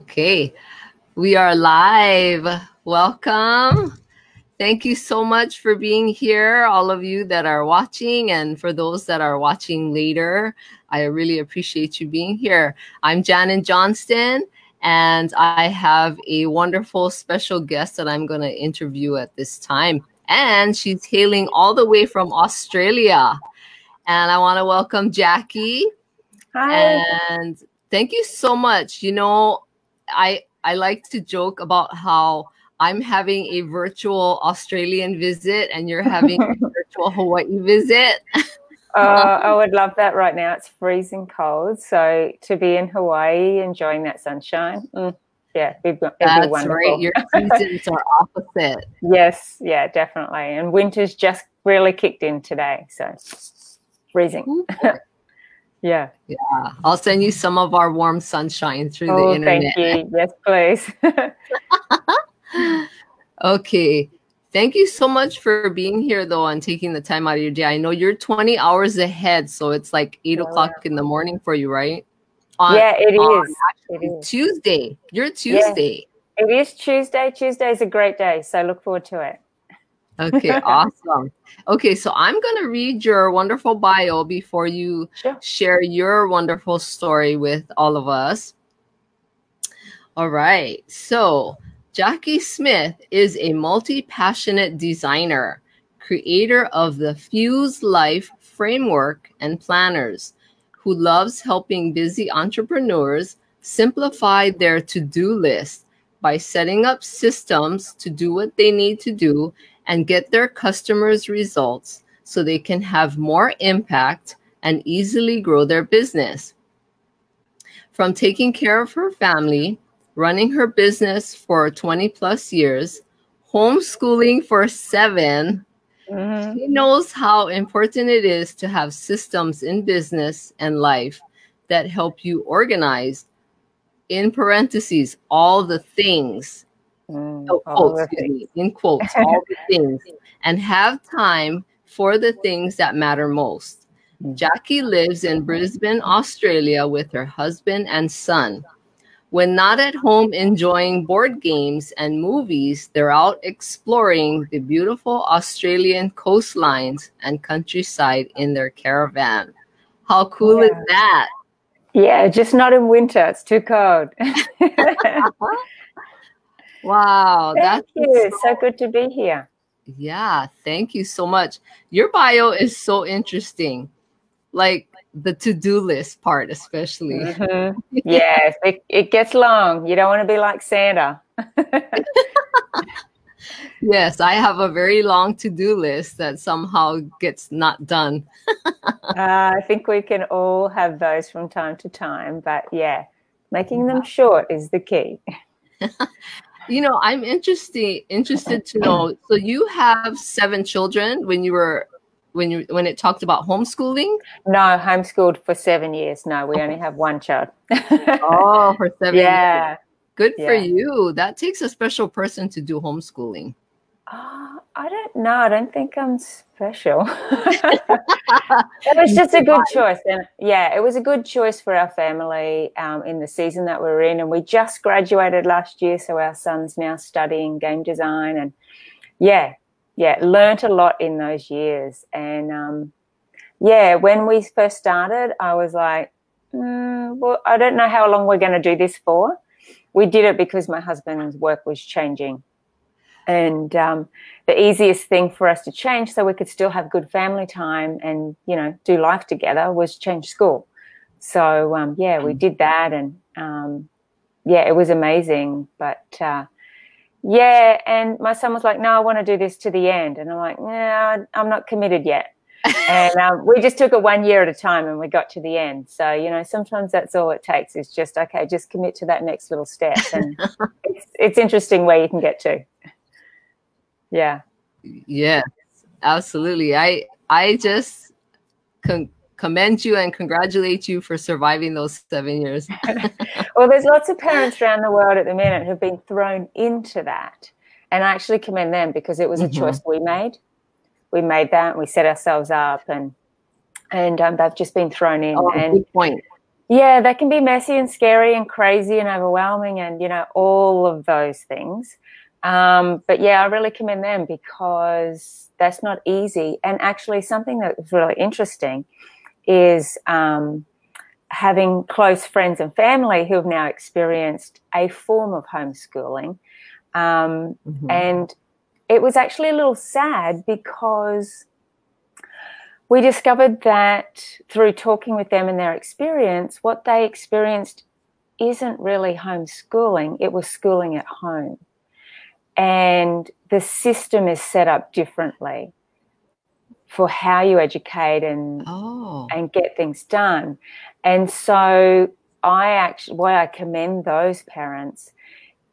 Okay, we are live. Welcome. Thank you so much for being here, all of you that are watching, and for those that are watching later, I really appreciate you being here. I'm Janin Johnston, and I have a wonderful special guest that I'm going to interview at this time. And she's hailing all the way from Australia. And I want to welcome Jacqui. Hi. And thank you so much. You know, I like to joke about how I'm having a virtual Australian visit and you're having a virtual Hawaii visit. I would love that right now. It's freezing cold. So to be in Hawaii enjoying that sunshine, yeah, it'd be That's wonderful. right. Your seasons are opposite. Yes, yeah, definitely. And winter's just really kicked in today. So freezing. Yeah. Yeah. I'll send you some of our warm sunshine through the internet. Thank you. Yes, please. Okay. Thank you so much for being here, though, and taking the time out of your day. I know you're 20 hours ahead, so it's like 8 o'clock in the morning for you, right? It is. Tuesday. You're Tuesday. Yeah, it is Tuesday. Tuesday is a great day, so look forward to it. Okay, awesome. Okay, so I'm going to read your wonderful bio before you share your wonderful story with all of us. All right, so Jacqui Smith is a multi-passionate designer, creator of the FUSElife Framework and Planners, who loves helping busy entrepreneurs simplify their to-do list by setting up systems to do what they need to do and get their customers results so they can have more impact and easily grow their business. From taking care of her family, running her business for 20 plus years, homeschooling for 7, she knows how important it is to have systems in business and life that help you organize, in parentheses, all the things, in quotes, all the things, and have time for the things that matter most. Jacqui lives in Brisbane, Australia with her husband and son. When not at home enjoying board games and movies, they're out exploring the beautiful Australian coastlines and countryside in their caravan. How cool is that? Yeah, just not in winter. It's too cold. Wow. Thank you. So good to be here. Yeah, thank you so much. Your bio is so interesting. Like the to-do list part, especially. Yes, it gets long. You don't want to be like Santa. Yes, I have a very long to-do list that somehow gets not done. I think we can all have those from time to time, but yeah, making them short is the key. You know, I'm interested to know. So you have 7 children when it talked about homeschooling? No, homeschooled for 7 years. No, we only have 1 child. Oh, for 7 years. Good for you. That takes a special person to do homeschooling. I don't know. I don't think I'm special. It was just a good choice. And yeah, it was a good choice for our family in the season that we're in. And we just graduated last year. So our son's now studying game design. And learned a lot in those years. And when we first started, I was like, well, I don't know how long we're going to do this for. We did it because my husband's work was changing. And the easiest thing for us to change so we could still have good family time and, you know, do life together was change school. So, we did that. And, it was amazing. But, and my son was like, no, I want to do this to the end. And I'm like, no, I'm not committed yet. And we just took it 1 year at a time and we got to the end. So, you know, sometimes that's all it takes is just, okay, just commit to that next little step. And it's interesting where you can get to. Yeah. Yes, absolutely. I just commend you and congratulate you for surviving those 7 years. Well, there's lots of parents around the world at the minute who've been thrown into that. And I actually commend them because it was a choice we made. We made that and we set ourselves up and they've just been thrown in. Good point. Yeah, that can be messy and scary and crazy and overwhelming and, you know, all of those things. But yeah, I really commend them because that's not easy. And actually something that's really interesting is having close friends and family who have now experienced a form of homeschooling. And it was actually a little sad because we discovered that through talking with them and their experience, what they experienced isn't really homeschooling, it was schooling at home. And the system is set up differently for how you educate and get things done. And so why I commend those parents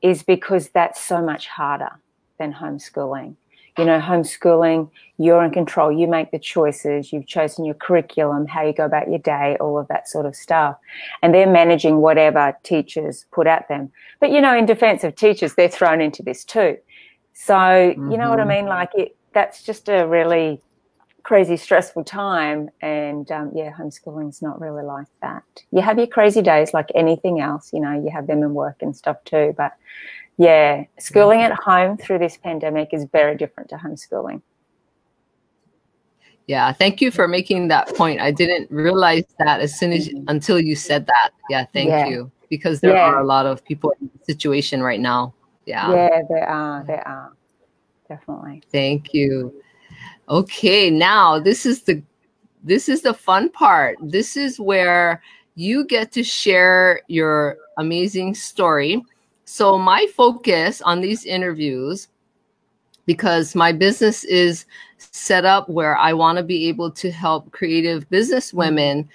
is because that's so much harder than homeschooling. You know, homeschooling, you're in control. You make the choices. You've chosen your curriculum, how you go about your day, all of that sort of stuff. And they're managing whatever teachers put at them. But, you know, in defense of teachers, they're thrown into this too. So, you know what I mean? Like, that's just a really crazy, stressful time. And, yeah, homeschooling's not really like that. You have your crazy days like anything else. You know, you have them in work and stuff too. But, yeah, schooling at home through this pandemic is very different to homeschooling. Yeah, thank you for making that point. I didn't realize that until you said that. Yeah, thank you. Because there are a lot of people in the situation right now. Yeah. Yeah, there are. Definitely. Thank you. Okay, now this is the fun part. This is where you get to share your amazing story. So my focus on these interviews, because my business is set up where I want to be able to help creative business women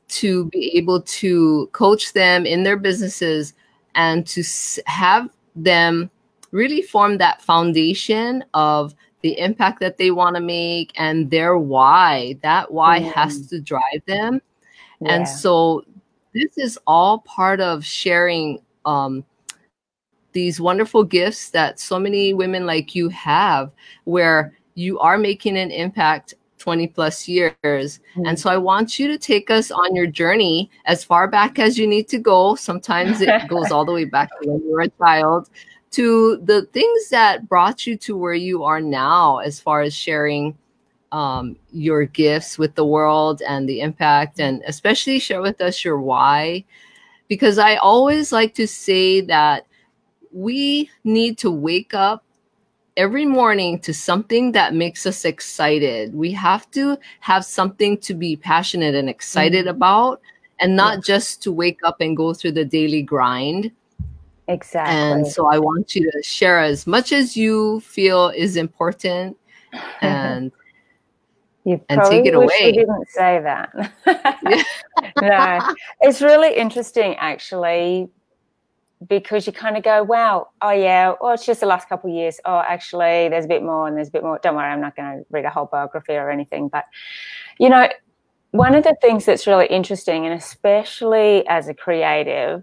to be able to coach them in their businesses and to have them really form that foundation of the impact that they want to make and their why. That why has to drive them. Yeah. And so this is all part of sharing these wonderful gifts that so many women like you have, where you are making an impact 20 plus years. And so I want you to take us on your journey as far back as you need to go. Sometimes it goes all the way back to when you were a child, to the things that brought you to where you are now, as far as sharing your gifts with the world and the impact, and especially share with us your why. Because I always like to say that we need to wake up every morning to something that makes us excited. We have to have something to be passionate and excited about, and not just to wake up and go through the daily grind. Exactly. And so I want you to share as much as you feel is important, and take it away. You didn't say that. No, it's really interesting actually, because you kind of go, wow, oh yeah, well, it's just the last couple of years. Oh, actually, there's a bit more and there's a bit more. Don't worry, I'm not going to read a whole biography or anything. But, you know, one of the things that's really interesting, and especially as a creative,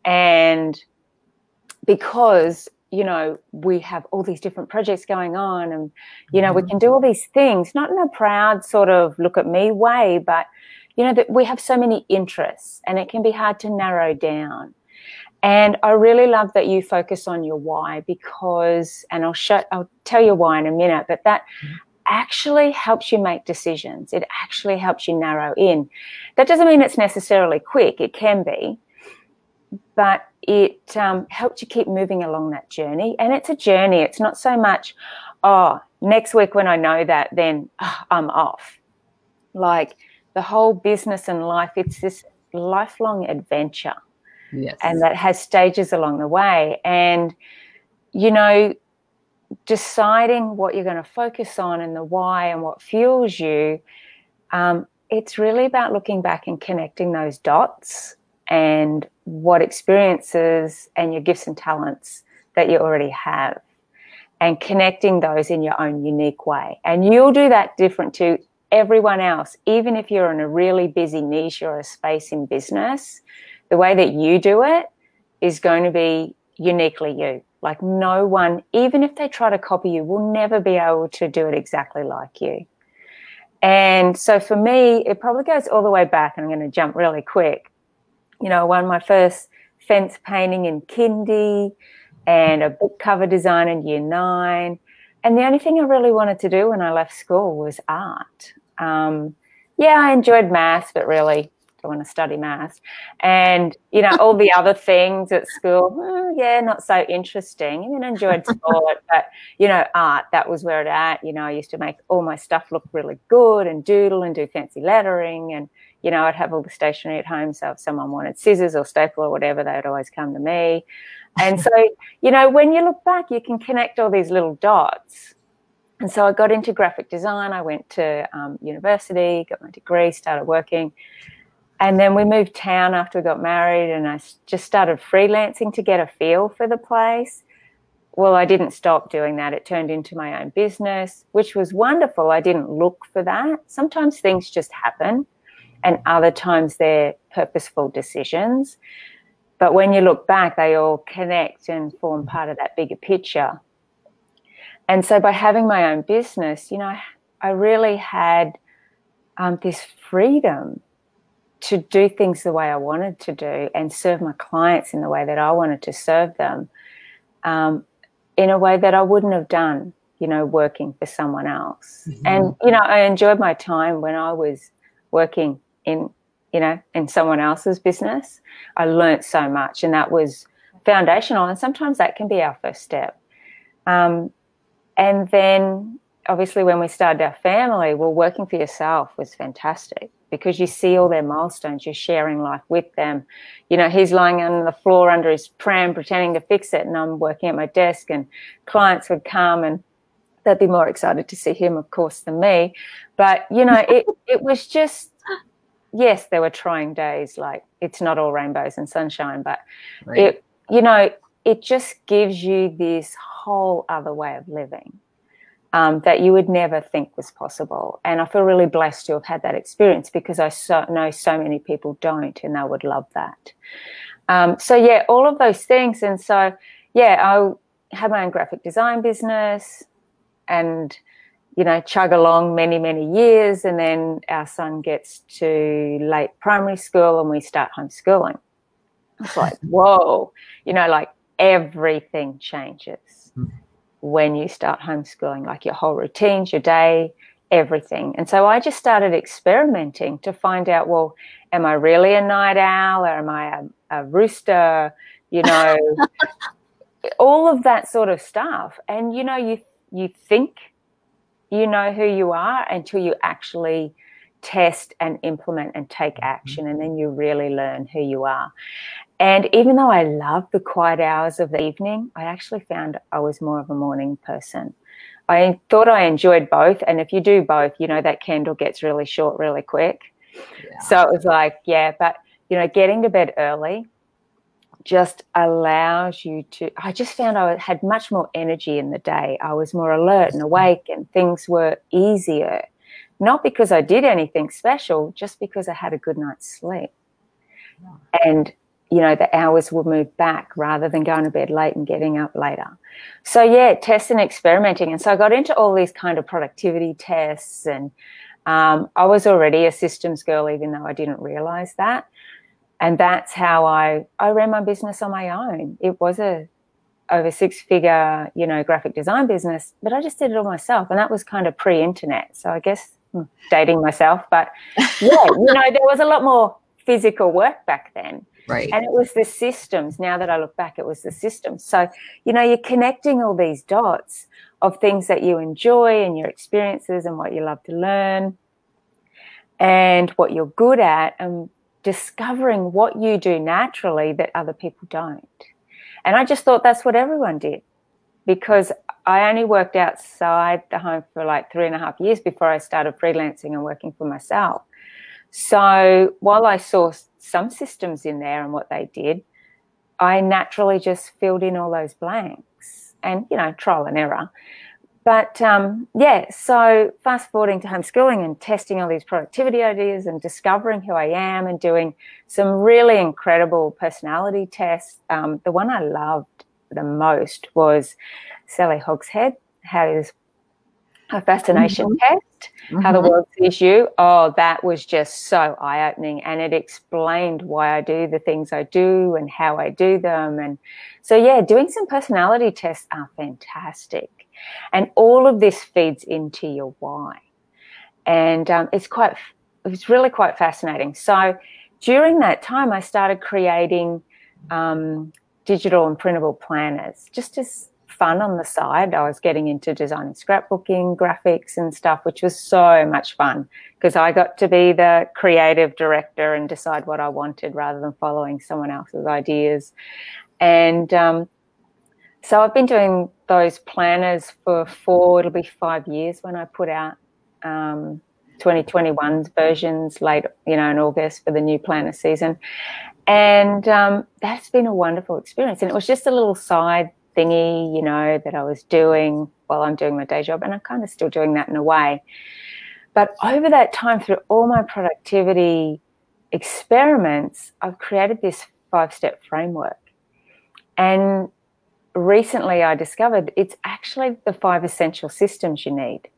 and because, you know, we have all these different projects going on and, you know, we can do all these things, not in a proud sort of look at me way, but, you know, that we have so many interests and it can be hard to narrow down. And I really love that you focus on your why, because, and I'll tell you why in a minute, but that actually helps you make decisions. It actually helps you narrow in. That doesn't mean it's necessarily quick. It can be, but it helps you keep moving along that journey. And it's a journey. It's not so much, oh, next week when I know that, then I'm off. Like the whole business and life, it's this lifelong adventure. Yes. And that has stages along the way. And, you know, deciding what you're going to focus on and the why and what fuels you, it's really about looking back and connecting those dots and what experiences and your gifts and talents that you already have, and connecting those in your own unique way. And you'll do that different to everyone else. Even if you're in a really busy niche or a space in business, the way that you do it is going to be uniquely you. Like no one, even if they try to copy you, will never be able to do it exactly like you. And so for me, it probably goes all the way back, and I'm going to jump really quick. You know, I won my first fence painting in kindy and a book cover design in year 9. And the only thing I really wanted to do when I left school was art. Yeah, I enjoyed maths, but really don't want to study maths. And, you know, all the other things at school, yeah, not so interesting. I mean, I enjoyed sport, but, you know, art, that was where it at. You know, I used to make all my stuff look really good and doodle and do fancy lettering. And, you know, I'd have all the stationery at home. So if someone wanted scissors or staple or whatever, they'd always come to me. And so, you know, when you look back, you can connect all these little dots. And so I got into graphic design. I went to university, got my degree, started working. And then we moved town after we got married, and I just started freelancing to get a feel for the place. Well, I didn't stop doing that. It turned into my own business, which was wonderful. I didn't look for that. Sometimes things just happen, and other times they're purposeful decisions. But when you look back, they all connect and form part of that bigger picture. And so by having my own business, you know, I really had this freedom to do things the way I wanted to do and serve my clients in the way that I wanted to serve them, in a way that I wouldn't have done, you know, working for someone else. Mm-hmm. And, you know, I enjoyed my time when I was working in, you know, in someone else's business. I learnt so much, and that was foundational. And sometimes that can be our first step. And then obviously when we started our family, well, working for yourself was fantastic because you see all their milestones. You're sharing life with them. You know, he's lying on the floor under his pram pretending to fix it, and I'm working at my desk, and clients would come and they'd be more excited to see him, of course, than me. But, you know, it was just, yes, there were trying days, like it's not all rainbows and sunshine, but right. It, you know, it just gives you this whole other way of living that you would never think was possible. And I feel really blessed to have had that experience because I know so many people don't, and they would love that. So, yeah, all of those things. And so, yeah, I had my own graphic design business and, you know, chug along many, many years. And then our son gets to late primary school and we start homeschooling. It's like, whoa, you know, like everything changes when you start homeschooling, like your whole routines, your day, everything. And so I just started experimenting to find out, well, am I really a night owl or am I a rooster, you know, all of that sort of stuff. And, you know, you think you know who you are until you actually test and implement and take action, and then you really learn who you are. And even though I love the quiet hours of the evening, I actually found I was more of a morning person. I thought I enjoyed both. And if you do both, you know, that candle gets really short really quick. Yeah. So it was like, yeah, but, you know, getting to bed early just allows you to, I just found I had much more energy in the day. I was more alert and awake, and things were easier. Not because I did anything special, just because I had a good night's sleep. Yeah. And, you know, the hours will move back rather than going to bed late and getting up later. So, yeah, tests and experimenting. And so I got into all these kind of productivity tests, and I was already a systems girl, even though I didn't realize that. And that's how I ran my business on my own. It was a over 6-figure, you know, graphic design business, but I just did it all myself. And that was kind of pre-internet. So I guess dating myself, but yeah, you know, there was a lot more physical work back then. Right. And it was the systems. Now that I look back, it was the systems. So, you know, you're connecting all these dots of things that you enjoy and your experiences and what you love to learn and what you're good at, and discovering what you do naturally that other people don't. And I just thought that's what everyone did, because I only worked outside the home for like 3.5 years before I started freelancing and working for myself. So while I saw some systems in there and what they did, I naturally just filled in all those blanks and, you know, trial and error. But, yeah, so fast forwarding to homeschooling and testing all these productivity ideas and discovering who I am and doing some really incredible personality tests. The one I loved the most was Sally Hogshead, had a fascination test. how the world sees you. Oh, that was just so eye-opening, and it explained why I do the things I do and how I do them. And so, yeah, doing some personality tests are fantastic. And all of this feeds into your why. And it's really quite fascinating. So during that time, I started creating digital and printable planners, just as fun on the side. I was getting into designing scrapbooking, graphics and stuff, which was so much fun because I got to be the creative director and decide what I wanted rather than following someone else's ideas. And so I've been doing those planners it'll be 5 years when I put out 2021's versions late, in August for the new planner season. And that's been a wonderful experience. And it was just a little side thingy, that I was doing while I'm doing my day job. And I'm kind of still doing that in a way. But over that time, through all my productivity experiments, I've created this 5-step framework. And recently I discovered it's actually the 5 essential systems you need.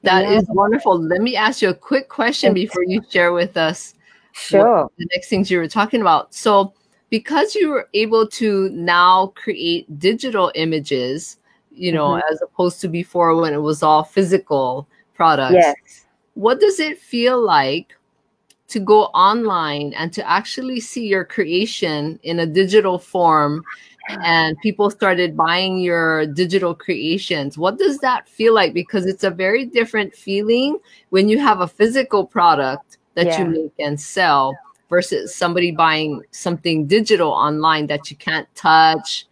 That is wonderful. Let me ask you a quick question before you share with us the next things you were talking about. So because you were able to now create digital images, as opposed to before when it was all physical products, what does it feel like to go online and to actually see your creation in a digital form, and people started buying your digital creations? What does that feel like? Because it's a very different feeling when you have a physical product that you make and sell versus somebody buying something digital online that you can't touch,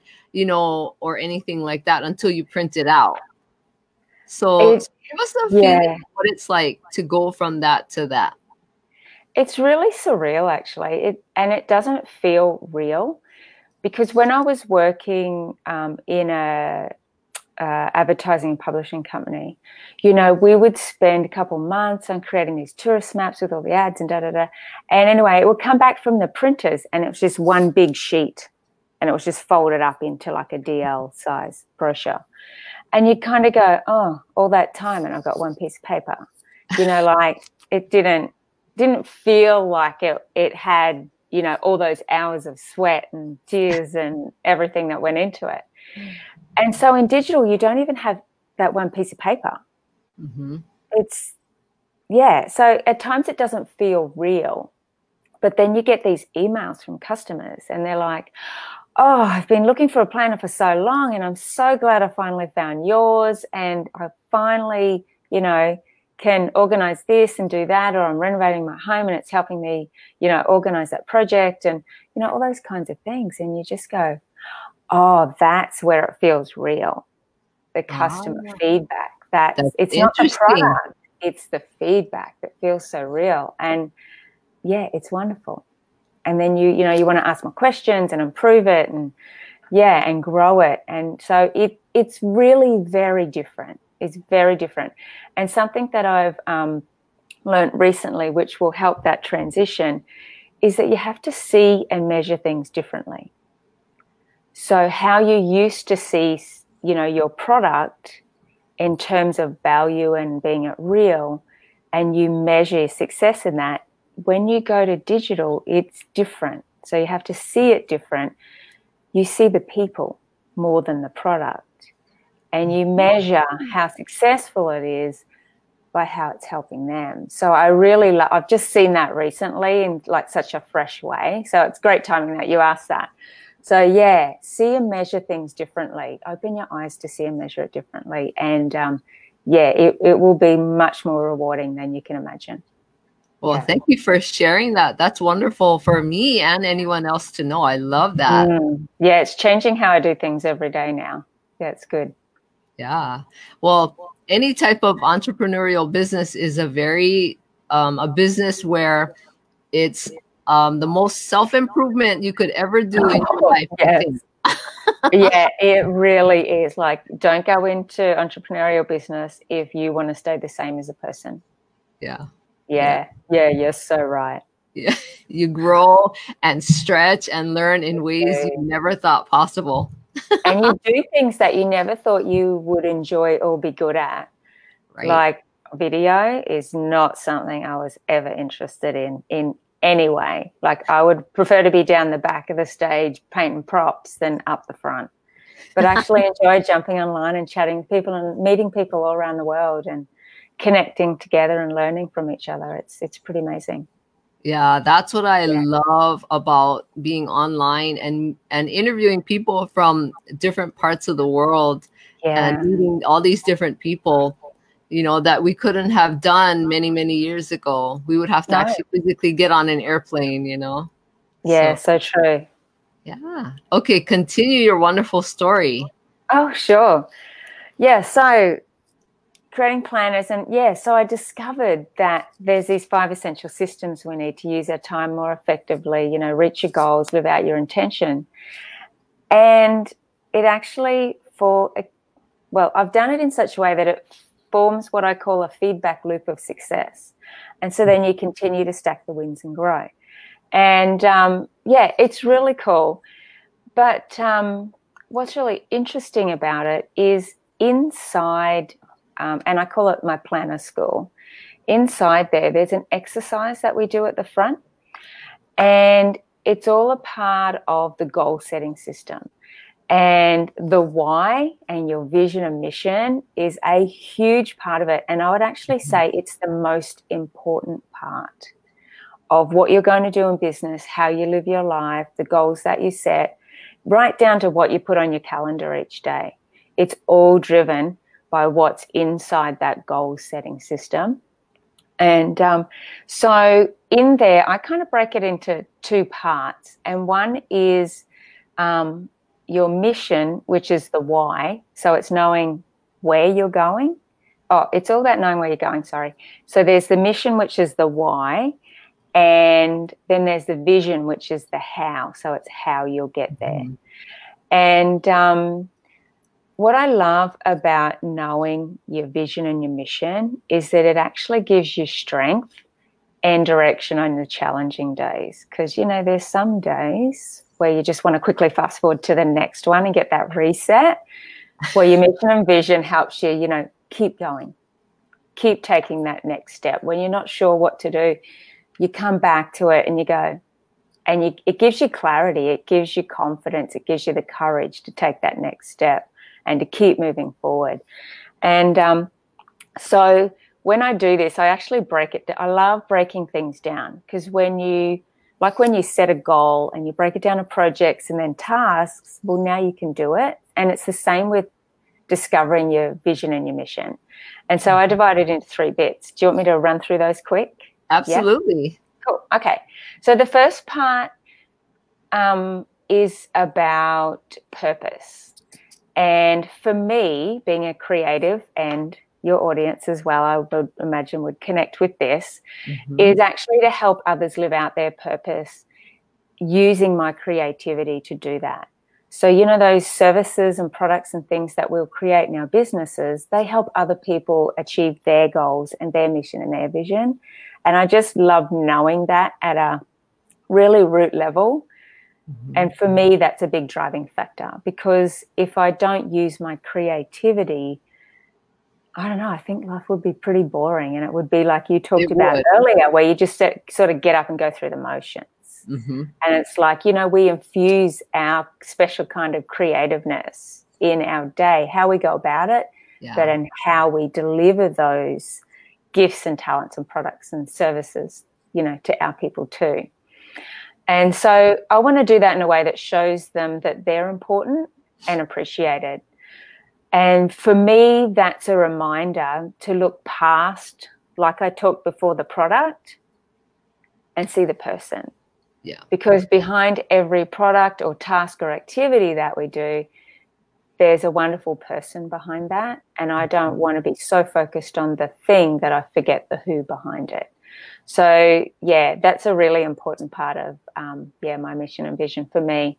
or anything like that until you print it out. So give us a feeling what it's like to go from that to that. It's really surreal, actually. It doesn't feel real, because when I was working in a advertising and publishing company, we would spend a couple months on creating these tourist maps with all the ads and da-da-da. And anyway, it would come back from the printers and it was just one big sheet, and it was just folded up into like a DL size brochure. And you kind of go, oh, all that time and I've got one piece of paper. Like it didn't feel like it had, all those hours of sweat and tears and everything that went into it. And so in digital, you don't even have that one piece of paper. So at times it doesn't feel real. But then you get these emails from customers and they're like, oh, I've been looking for a planner for so long and I'm so glad I finally found yours, and I finally, can organize this and do that, or I'm renovating my home and it's helping me, organize that project and, all those kinds of things. And you just go, oh, that's where it feels real. The customer feedback. It's not the product, it's the feedback that feels so real. And it's wonderful. And then you want to ask more questions and improve it and grow it. And so it's really very different. It's very different. And something that I've learned recently, which will help that transition, is that you have to see and measure things differently. So how you used to see, your product in terms of value and being real, and you measure success in that, when you go to digital, it's different. So you have to see it different. You see the people more than the product. And you measure how successful it is by how it's helping them. So I've just seen that recently in like such a fresh way. So it's great timing that you asked that. So see and measure things differently. Open your eyes to see and measure it differently. And it will be much more rewarding than you can imagine. Well, thank you for sharing that. That's wonderful for me and anyone else to know. I love that. Yeah, it's changing how I do things every day now. Yeah, it's good. Yeah. Well, any type of entrepreneurial business is a very a business where it's the most self-improvement you could ever do in your life. Yes. Yeah, it really is. Like, don't go into entrepreneurial business if you want to stay the same as a person. Yeah. Yeah, you're so right. Yeah, you grow and stretch and learn in ways you never thought possible. And you do things that you never thought you would enjoy or be good at. Right. Like, video is not something I was ever interested in any way. Like, I would prefer to be down the back of the stage painting props than up the front. But I actually enjoy jumping online and chatting with people and meeting people all around the world and connecting together and learning from each other. It's pretty amazing. Yeah, that's what I love about being online and interviewing people from different parts of the world and meeting all these different people, you know, that we couldn't have done many, many years ago. We would have to actually physically get on an airplane, you know? Yeah, so true. Yeah. Okay, continue your wonderful story. Oh, sure. Yeah, so creating planners, and so I discovered that there's these 5 essential systems we need to use our time more effectively, you know, reach your goals, live out your intention. And it actually, I've done it in such a way that it forms what I call a feedback loop of success. And so then you continue to stack the wins and grow. And it's really cool. But what's really interesting about it is inside, and I call it my planner school. Inside there's an exercise that we do at the front, and it's all a part of the goal setting system. And the why and your vision and mission is a huge part of it. And I would actually say it's the most important part of what you're going to do in business, how you live your life, the goals that you set, right down to what you put on your calendar each day. It's all driven by what's inside that goal setting system. And so in there, I kind of break it into 2 parts. And one is your mission, which is the why. So it's knowing where you're going. Oh, it's all about knowing where you're going, sorry. So there's the mission, which is the why. And then there's the vision, which is the how. So it's how you'll get there. And what I love about knowing your vision and your mission is that it actually gives you strength and direction on the challenging days. Because, you know, there's some days where you just want to quickly fast forward to the next one and get that reset, where your mission and vision helps you, you know, keep going, keep taking that next step. When you're not sure what to do, you come back to it and you go, and it gives you clarity, it gives you confidence, it gives you the courage to take that next step and to keep moving forward. And so when I do this, I actually break it. I love breaking things down, because when you set a goal and you break it down to projects and then tasks, well, now you can do it. And it's the same with discovering your vision and your mission. And so I divide it into 3 bits. Do you want me to run through those quick? Absolutely. Yeah? Cool. Okay. So the first part is about purpose. And for me, being a creative, and your audience as well, I would imagine would connect with this, is actually to help others live out their purpose using my creativity to do that. So, you know, those services and products and things that we'll create in our businesses, they help other people achieve their goals and their mission and their vision. And I just love knowing that at a really root level. And for me, that's a big driving factor, because if I don't use my creativity, I don't know, I think life would be pretty boring, and it would be like you talked about earlier, where you just sort of get up and go through the motions. And it's like, you know, we infuse our special kind of creativeness in our day, how we go about it, but in how we deliver those gifts and talents and products and services, you know, to our people too. And so I want to do that in a way that shows them that they're important and appreciated. And for me, that's a reminder to look past, like I talked before, the product, and see the person. Yeah. Because behind every product or task or activity that we do, there's a wonderful person behind that. And I don't want to be so focused on the thing that I forget the who behind it. So, yeah, that's a really important part of, my mission and vision for me.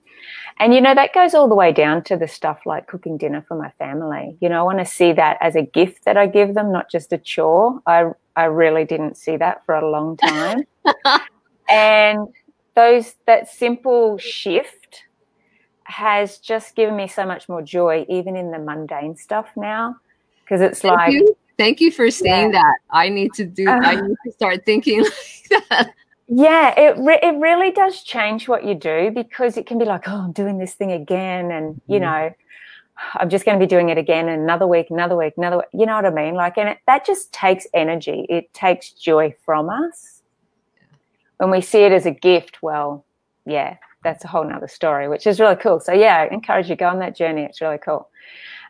And, you know, that goes all the way down to the stuff like cooking dinner for my family. You know, I want to see that as a gift that I give them, not just a chore. I really didn't see that for a long time. And that simple shift has just given me so much more joy, even in the mundane stuff now. because it's like, thank you for saying that. I need to start thinking like that. Yeah, it really does change what you do, because it can be like, oh, I'm doing this thing again, and you know, I'm just going to be doing it again, and another week, you know what I mean? Like, and that just takes energy. It takes joy from us. When we see it as a gift, well, yeah, that's a whole nother story, which is really cool. So yeah, I encourage you to go on that journey. It's really cool.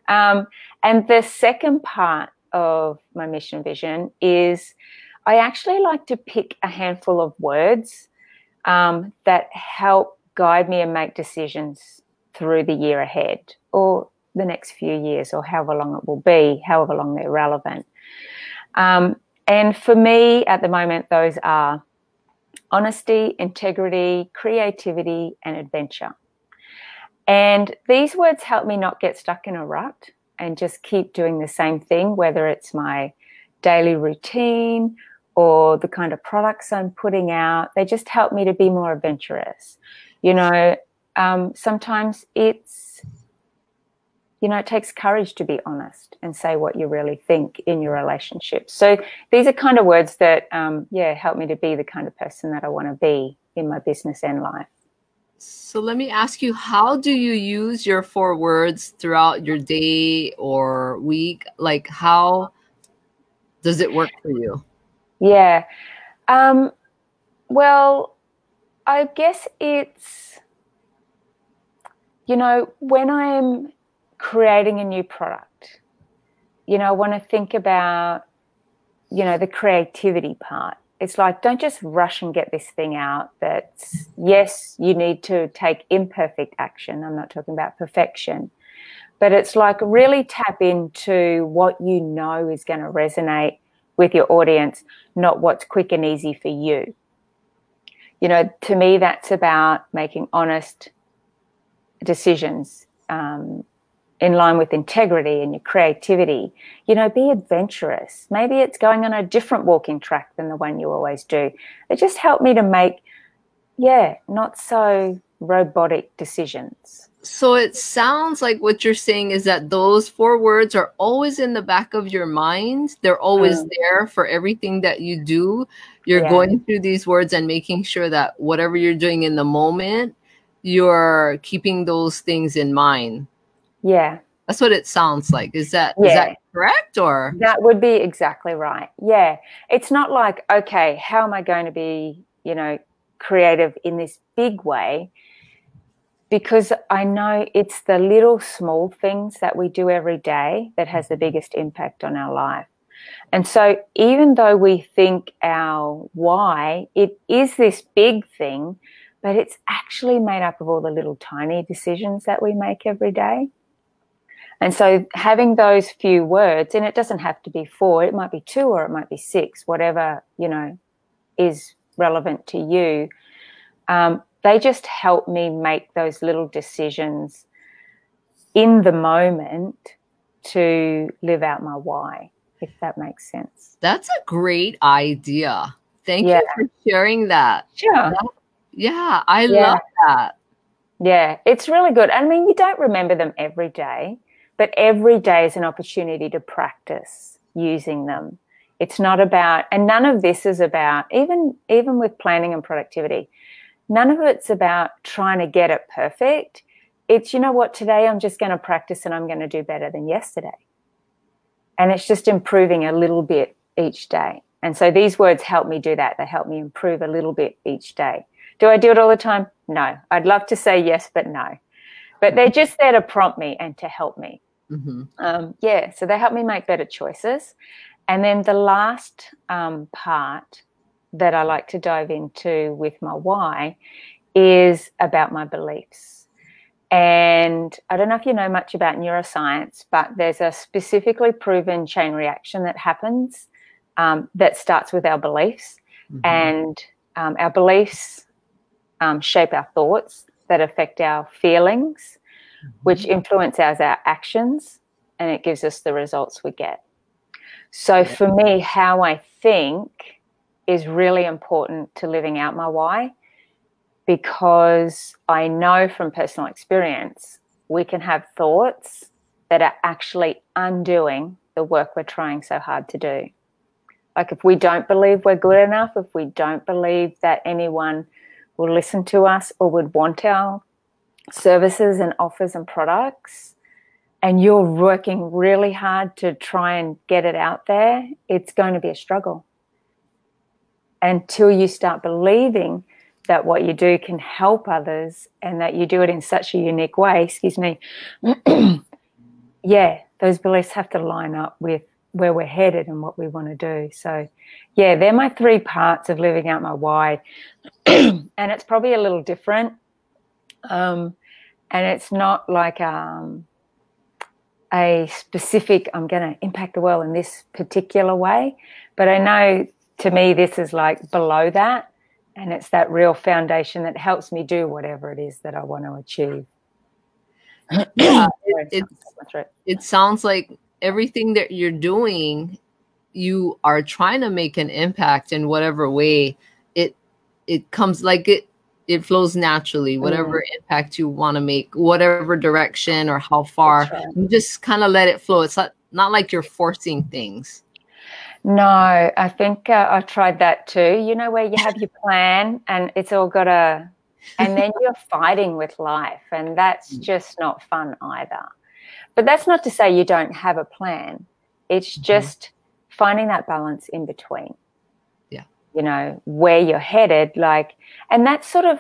And the second part of my mission vision is I actually like to pick a handful of words that help guide me and make decisions through the year ahead, or the next few years, or however long it will be, however long they're relevant. And for me at the moment, those are honesty, integrity, creativity, and adventure. And these words help me not get stuck in a rut and just keep doing the same thing, whether it's my daily routine or the kind of products I'm putting out. They just help me to be more adventurous. You know, sometimes it's, you know, it takes courage to be honest and say what you really think in your relationship. So these are kind of words that, help me to be the kind of person that I want to be in my business and life. So let me ask you, how do you use your 4 words throughout your day or week? Like, how does it work for you? Yeah. Well, I guess it's, you know, when I'm creating a new product, you know, I want to think about, you know, the creativity part. It's like, don't just rush and get this thing out. That's, yes, you need to take imperfect action. I'm not talking about perfection, but it's like really tap into what you know is going to resonate with your audience, not what's quick and easy for you. You know, to me, that's about making honest decisions in line with integrity and your creativity. You know, be adventurous. Maybe it's going on a different walking track than the one you always do. It just helped me to make, not so robotic decisions. So it sounds like what you're saying is that those 4 words are always in the back of your mind. They're always there for everything that you do. You're going through these words and making sure that whatever you're doing in the moment, you're keeping those things in mind. Yeah. That's what it sounds like. Is that correct? Or that would be exactly right. Yeah. It's not like, okay, how am I going to be, you know, creative in this big way? Because I know it's the little small things that we do every day that has the biggest impact on our life. And so even though we think our why, it is this big thing, but it's actually made up of all the little tiny decisions that we make every day. And so having those few words, and it doesn't have to be 4, it might be 2 or it might be 6, whatever, you know, is relevant to you. They just help me make those little decisions in the moment to live out my why, if that makes sense. That's a great idea. Thank you for sharing that. Sure. I love that. Yeah, it's really good. I mean, you don't remember them every day, but every day is an opportunity to practice using them. It's not about, and none of this is about, even with planning and productivity, none of it's about trying to get it perfect. It's, you know what, today I'm just going to practice and I'm going to do better than yesterday. And it's just improving a little bit each day. And so these words help me do that. They help me improve a little bit each day. Do I do it all the time? No. I'd love to say yes, but no. But they're just there to prompt me and to help me. So they help me make better choices. And then the last part that I like to dive into with my why is about my beliefs. And I don't know if you know much about neuroscience, but there's a specifically proven chain reaction that happens that starts with our beliefs. And our beliefs shape our thoughts that affect our feelings, which influence our actions, and it gives us the results we get. So for me, how I think is really important to living out my why, because I know from personal experience we can have thoughts that are actually undoing the work we're trying so hard to do. Like if we don't believe we're good enough, if we don't believe that anyone will listen to us or would want our services and offers and products, and you're working really hard to try and get it out there, it's going to be a struggle. Until you start believing that what you do can help others and that you do it in such a unique way, yeah, those beliefs have to line up with where we're headed and what we want to do. So, yeah, they're my 3 parts of living out my why. And it's probably a little different. And it's not like a specific, I'm going to impact the world in this particular way. But I know, to me, this is like below that. And it's that real foundation that helps me do whatever it is that I want to achieve. Yeah, it sounds like everything that you're doing, you are trying to make an impact in whatever way it comes, like it flows naturally, whatever impact you want to make, whatever direction or how far, you just kind of let it flow. It's not like you're forcing things. No, I think I tried that too. You know, where you have your plan and it's all got to, and then you're fighting with life, and that's just not fun either. But that's not to say you don't have a plan. It's just finding that balance in between. Yeah. You know, where you're headed, like, and that sort of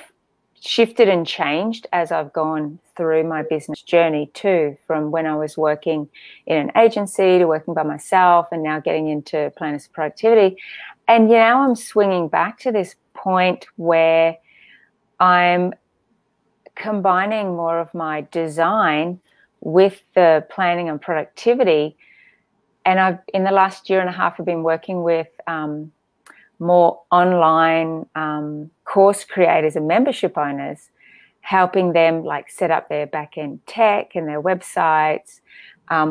shifted and changed as I've gone through my business journey too, from when I was working in an agency to working by myself and now getting into planners productivity. And now I'm swinging back to this point where I'm combining more of my design with the planning and productivity. And I've, in the last year and a half, I've been working with more online course creators and membership owners, helping them like set up their back-end tech and their websites,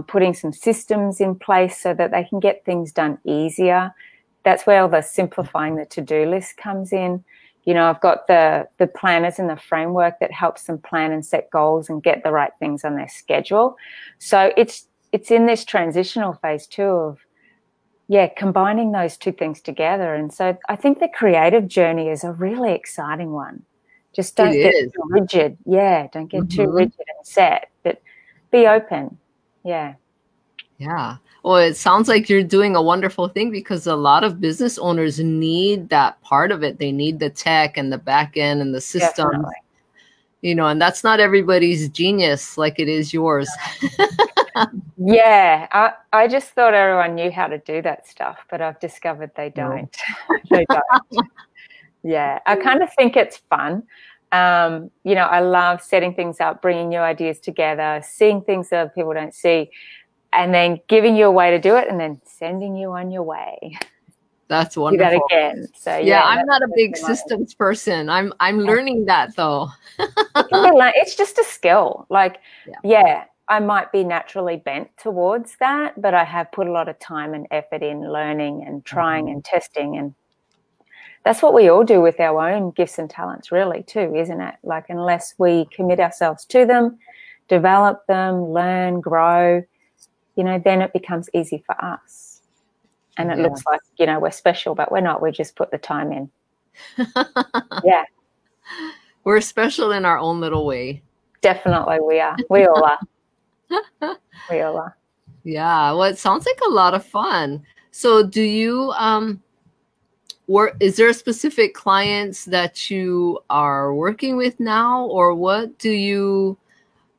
putting some systems in place so that they can get things done easier. That's where all the simplifying the to-do list comes in. You know, I've got the planners and the framework that helps them plan and set goals and get the right things on their schedule. So it's in this transitional phase too of, yeah, combining those 2 things together. And so I think the creative journey is a really exciting one. Just don't get too rigid. Yeah, don't get too rigid and set, but be open. Yeah. Yeah. Well, it sounds like you're doing a wonderful thing, because a lot of business owners need that part of it. They need the tech and the back end and the systems. Definitely. You know, and that's not everybody's genius like it is yours. Yeah, I just thought everyone knew how to do that stuff, but I've discovered they don't. They don't. Yeah, I kind of think it's fun. You know, I love setting things up, bringing new ideas together, seeing things that other people don't see, and then giving you a way to do it and then sending you on your way. That's wonderful. Do that again. So yeah, I'm not a big systems person. I'm learning that though. It's just a skill. Like, yeah, I might be naturally bent towards that, but I have put a lot of time and effort in learning and trying and testing, and that's what we all do with our own gifts and talents, really, too, isn't it? Like, unless we commit ourselves to them, develop them, learn, grow, you know, then it becomes easy for us. And it looks like, you know, we're special, but we're not. We just put the time in. Yeah. We're special in our own little way. Definitely we are. We all are. We all are. Yeah. Well, it sounds like a lot of fun. So do you, is there specific clients that you are working with now, or what do you,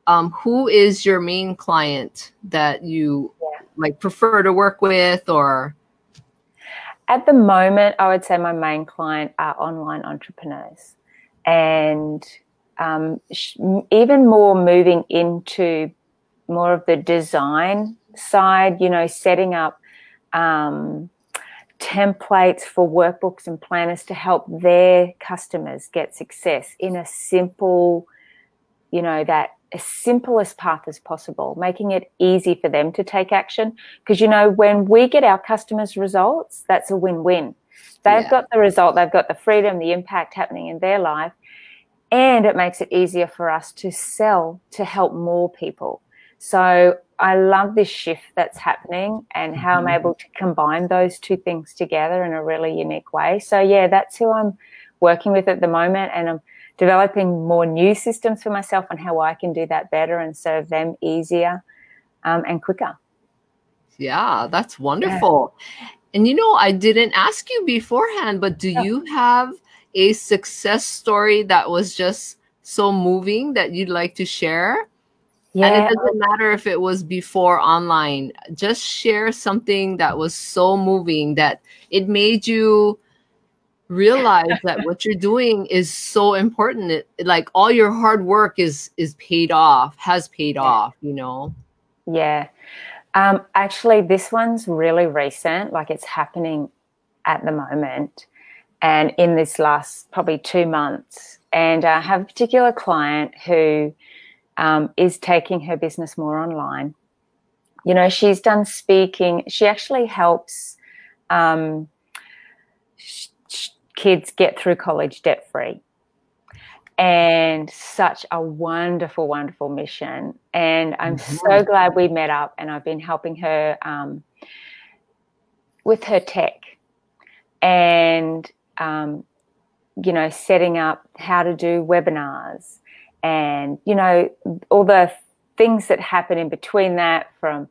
who is your main client that you like prefer to work with? Or at the moment, I would say my main client are online entrepreneurs, and even more moving into more of the design side, you know, setting up templates for workbooks and planners to help their customers get success in a simple, you know, that as simple as path as possible, making it easy for them to take action. Because, you know, when we get our customers results, that's a win-win. They've got the result, they've got the freedom, the impact happening in their life, and it makes it easier for us to sell to help more people. So I love this shift that's happening and how I'm able to combine those two things together in a really unique way. So yeah, that's who I'm working with at the moment, and I'm developing more new systems for myself on how I can do that better and serve them easier and quicker. Yeah, that's wonderful. Yeah. And you know, I didn't ask you beforehand, but do you have a success story that was just so moving that you'd like to share? Yeah. And it doesn't matter if it was before online. Just share something that was so moving that it made you realize that what you're doing is so important. Like all your hard work is paid off, has paid off, you know? Yeah. Actually, this one's really recent, like it's happening at the moment and in this last probably 2 months. And I have a particular client who is taking her business more online. You know, she's done speaking. She actually helps kids get through college debt-free. And such a wonderful, wonderful mission. And I'm so glad we met up, and I've been helping her with her tech and, you know, setting up how to do webinars and, you know, all the things that happen in between that, from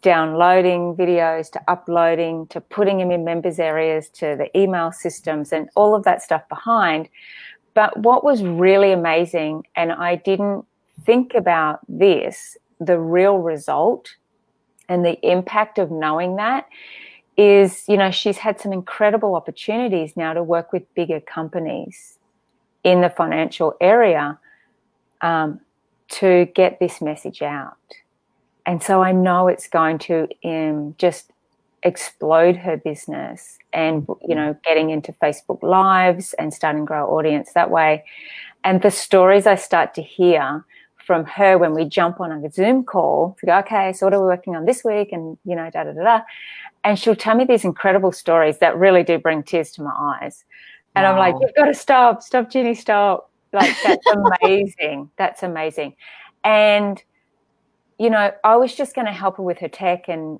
downloading videos to uploading to putting them in members areas to the email systems and all of that stuff behind. But what was really amazing, and I didn't think about this, the real result and the impact of knowing that is, you know, she's had some incredible opportunities now to work with bigger companies in the financial area to get this message out. And so I know it's going to just explode her business and, you know, getting into Facebook Lives and starting to grow audience that way. And the stories I start to hear from her when we jump on a Zoom call to go, okay, so what are we working on this week? And, you know, da-da-da-da. And she'll tell me these incredible stories that really do bring tears to my eyes. And wow. I'm like, you've got to stop, Ginny, stop. Like, that's amazing. That's amazing. And, you know, I was just going to help her with her tech, and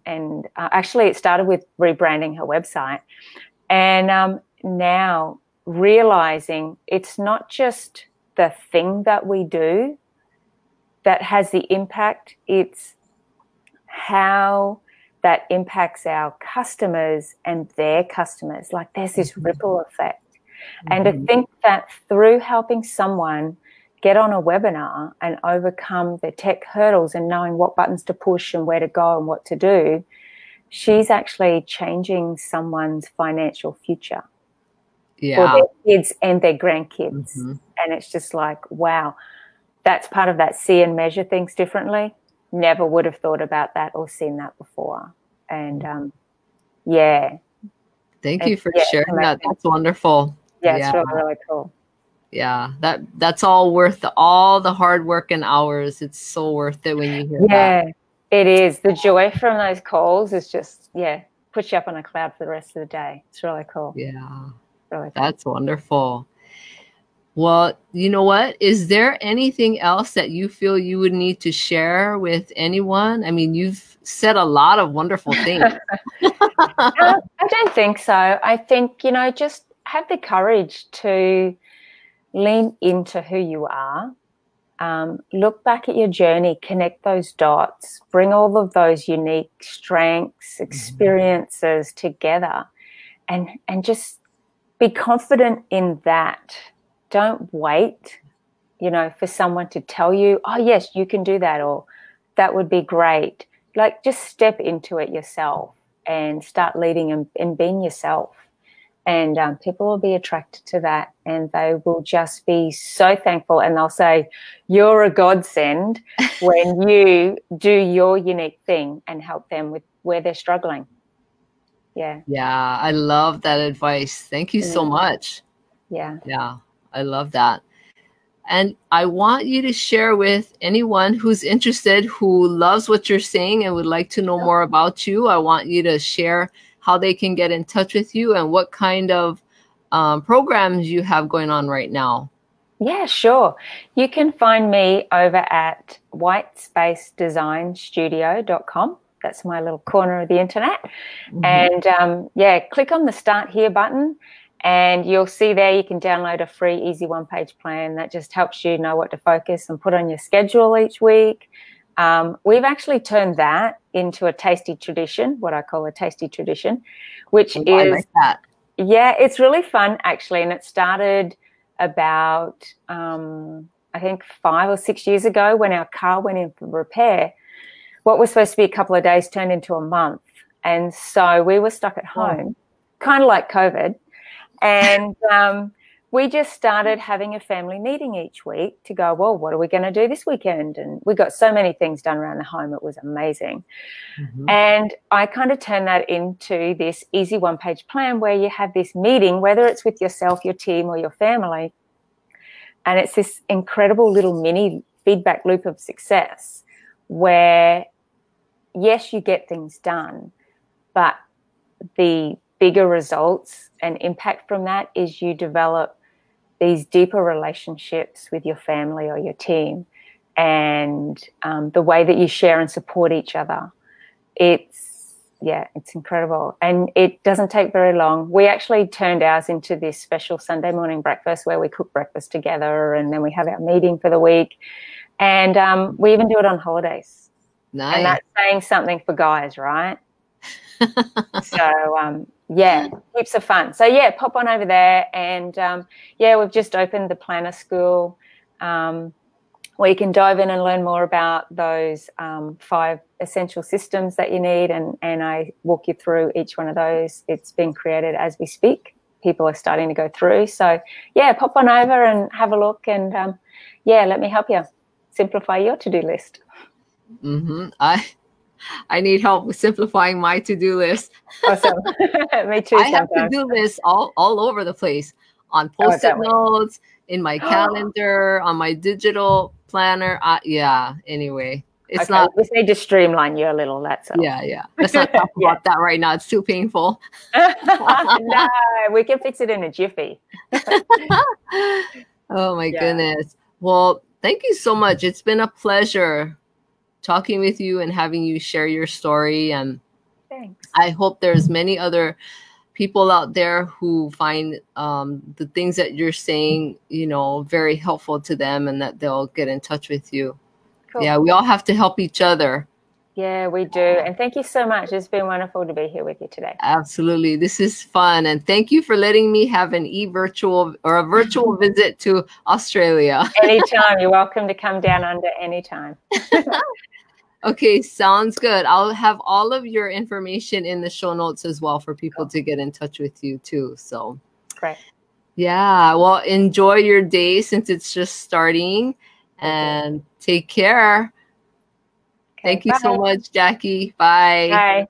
actually it started with rebranding her website. And now realizing it's not just the thing that we do that has the impact, it's how that impacts our customers and their customers. Like, there's this ripple effect. And to think that through helping someone get on a webinar and overcome the tech hurdles and knowing what buttons to push and where to go and what to do, she's actually changing someone's financial future for their kids and their grandkids. And it's just like, wow, that's part of that see and measure things differently. Never would have thought about that or seen that before. And yeah. Thank you for sharing that. That's wonderful. Yeah, it's really, really cool. Yeah, that's all worth all the hard work and hours. It's so worth it when you hear that. Yeah, it is. The joy from those calls is just, puts you up on a cloud for the rest of the day. It's really cool. Yeah, really cool. That's wonderful. Well, you know what? Is there anything else that you feel you would need to share with anyone? I mean, you've said a lot of wonderful things. I don't think so. I think, you know, just have the courage to lean into who you are, look back at your journey, connect those dots, bring all of those unique strengths, experiences together, and just be confident in that. Don't wait, you know, for someone to tell you, oh, yes, you can do that, or that would be great. Like, just step into it yourself and start leading and being yourself. And people will be attracted to that, and they will just be so thankful. And they'll say, you're a godsend when you do your unique thing and help them with where they're struggling. Yeah. Yeah, I love that advice. Thank you so much. Yeah. Yeah, I love that. And I want you to share with anyone who's interested, who loves what you're saying and would like to know more about you. I want you to share how they can get in touch with you and what kind of programs you have going on right now. Yeah, sure. You can find me over at whitespaceDesignstudio.com. That's my little corner of the internet. And yeah, click on the Start Here button and you'll see there you can download a free easy one-page plan that just helps you know what to focus and put on your schedule each week. We've actually turned that into a tasty tradition, what I call a tasty tradition, which is, I like that. Yeah, it's really fun actually. And it started about, I think 5 or 6 years ago when our car went in for repair. What was supposed to be a couple of days turned into a month. And so we were stuck at home, kind of like COVID. And we just started having a family meeting each week to go, well, what are we going to do this weekend? And we got so many things done around the home. It was amazing. And I kind of turned that into this easy one-page plan where you have this meeting, whether it's with yourself, your team, or your family. And it's this incredible little mini feedback loop of success where, yes, you get things done, but the bigger results and impact from that is you develop these deeper relationships with your family or your team, and the way that you share and support each other. It's incredible. And it doesn't take very long. We actually turned ours into this special Sunday morning breakfast where we cook breakfast together and then we have our meeting for the week. And we even do it on holidays. Nice. And that's saying something for guys, right? So, yeah, heaps of fun. So, yeah, pop on over there. And, yeah, we've just opened the Planner School where you can dive in and learn more about those 5 essential systems that you need. And I walk you through each one of those. It's being created as we speak. People are starting to go through. So, yeah, pop on over and have a look. And, yeah, let me help you simplify your to-do list. I need help with simplifying my to-do list. Awesome. Me too. I have to-do lists all over the place, on Post-it notes, in my calendar, on my digital planner. Yeah, anyway. It's not. We need to streamline you a little, that's all. Yeah. Let's not talk about that right now. It's too painful. No, we can fix it in a jiffy. Oh, my goodness. Well, thank you so much. It's been a pleasure talking with you and having you share your story. And thanks. I hope there's many other people out there who find the things that you're saying, you know, very helpful to them, and that they'll get in touch with you. Cool. Yeah, we all have to help each other. Yeah, we do. And thank you so much. It's been wonderful to be here with you today. Absolutely. This is fun. And thank you for letting me have an virtual visit to Australia. Anytime. You're welcome to come down under anytime. Okay, sounds good. I'll have all of your information in the show notes as well for people to get in touch with you too. So great. Yeah, well, enjoy your day since it's just starting, and take care. Okay, thank you so much, Jacqui. Bye. Bye.